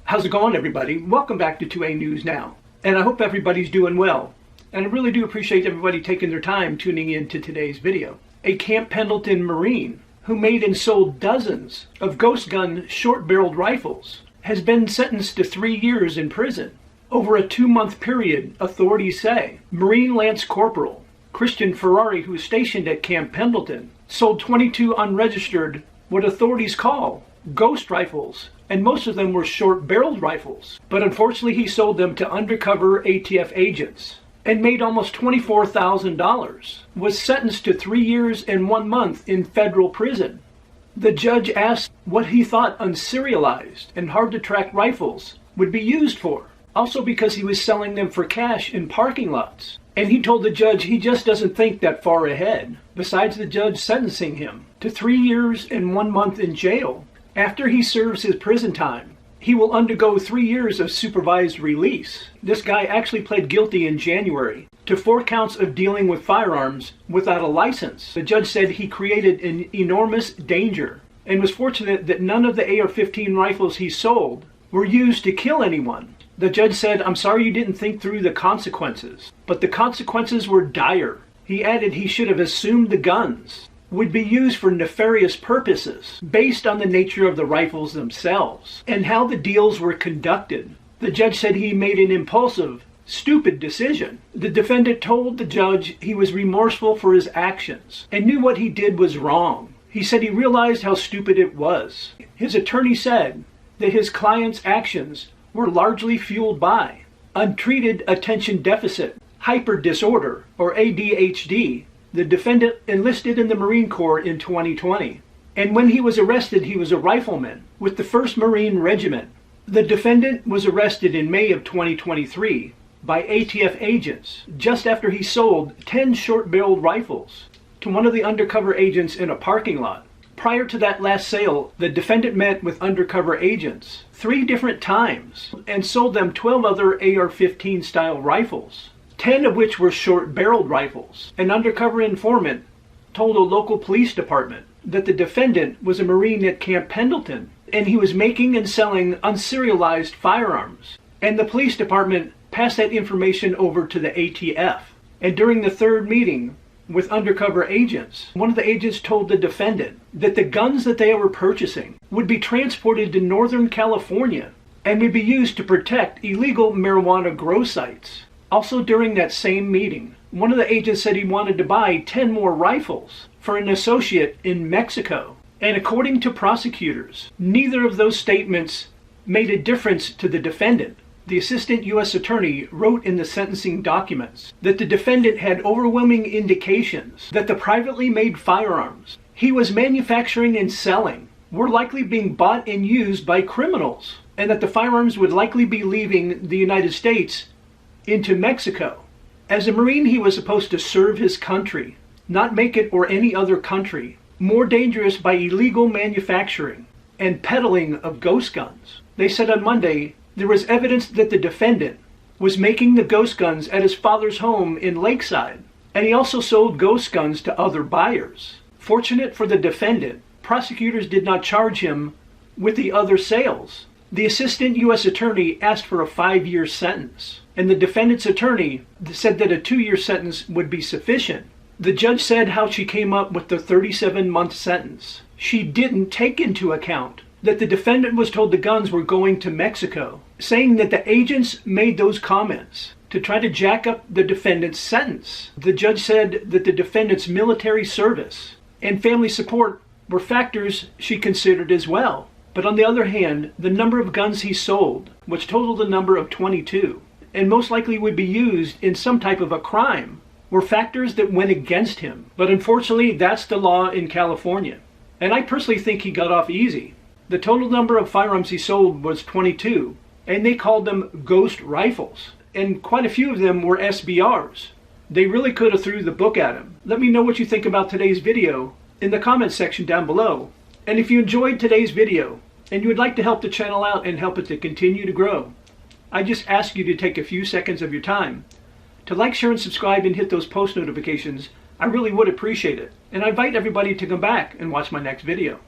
How's it going, everybody? Welcome back to 2A News Now. And I hope everybody's doing well. And I really do appreciate everybody taking their time tuning in to today's video. A Camp Pendelton Marine who made and sold dozens of ghost gun short-barreled rifles has been sentenced to 3 years in prison. Over a 2-month period, authorities say. Marine Lance Corporal Christian Ferrari, who was stationed at Camp Pendelton, sold 22 unregistered, what authorities call ghost rifles, and most of them were short-barreled rifles. But unfortunately, he sold them to undercover ATF agents and made almost $24,000, was sentenced to 3 years and 1 month in federal prison. The judge asked what he thought unserialized and hard-to-track rifles would be used for, also because he was selling them for cash in parking lots. And he told the judge he just doesn't think that far ahead. Besides, the judge sentencing him to 3 years and 1 month in jail. After he serves his prison time, he will undergo 3 years of supervised release. This guy actually pled guilty in January to 4 counts of dealing with firearms without a license. The judge said he created an enormous danger and was fortunate that none of the AR-15 rifles he sold were used to kill anyone. The judge said, "I'm sorry you didn't think through the consequences, but the consequences were dire." He added he should have assumed the guns would be used for nefarious purposes based on the nature of the rifles themselves and how the deals were conducted. The judge said he made an impulsive, stupid decision. The defendant told the judge he was remorseful for his actions and knew what he did was wrong. He said he realized how stupid it was. His attorney said that his client's actions were largely fueled by untreated attention deficit hyper disorder, or ADHD. The defendant enlisted in the Marine Corps in 2020, and when he was arrested, he was a rifleman with the 1st Marine Regiment. The defendant was arrested in May of 2023 by ATF agents just after he sold 10 short-barreled rifles to one of the undercover agents in a parking lot. Prior to that last sale, the defendant met with undercover agents 3 different times and sold them 12 other AR-15 style rifles, 10 of which were short-barreled rifles. An undercover informant told a local police department that the defendant was a Marine at Camp Pendelton and he was making and selling unserialized firearms. And the police department passed that information over to the ATF. And during the 3rd meeting with undercover agents, one of the agents told the defendant that the guns that they were purchasing would be transported to Northern California and would be used to protect illegal marijuana grow sites. Also during that same meeting, one of the agents said he wanted to buy 10 more rifles for an associate in Mexico. And according to prosecutors, neither of those statements made a difference to the defendant. The assistant U.S. attorney wrote in the sentencing documents that the defendant had overwhelming indications that the privately made firearms he was manufacturing and selling were likely being bought and used by criminals, and that the firearms would likely be leaving the United States into Mexico. As a Marine, he was supposed to serve his country, not make it or any other country more dangerous by illegal manufacturing and peddling of ghost guns. They said on Monday there was evidence that the defendant was making the ghost guns at his father's home in Lakeside, and he also sold ghost guns to other buyers. Fortunate for the defendant, prosecutors did not charge him with the other sales. The assistant U.S. attorney asked for a 5-year sentence, and the defendant's attorney said that a 2-year sentence would be sufficient. The judge said how she came up with the 37-month sentence. She didn't take into account that the defendant was told the guns were going to Mexico, saying that the agents made those comments to try to jack up the defendant's sentence. The judge said that the defendant's military service and family support were factors she considered as well. But on the other hand, the number of guns he sold, which totaled a number of 22, and most likely would be used in some type of a crime, were factors that went against him. But unfortunately, that's the law in California. And I personally think he got off easy. The total number of firearms he sold was 22, and they called them ghost rifles. And quite a few of them were SBRs. They really could have threw the book at him. Let me know what you think about today's video in the comments section down below. And if you enjoyed today's video and you would like to help the channel out and help it to continue to grow, I just ask you to take a few seconds of your time to like, share, and subscribe and hit those post notifications. I really would appreciate it. And I invite everybody to come back and watch my next video.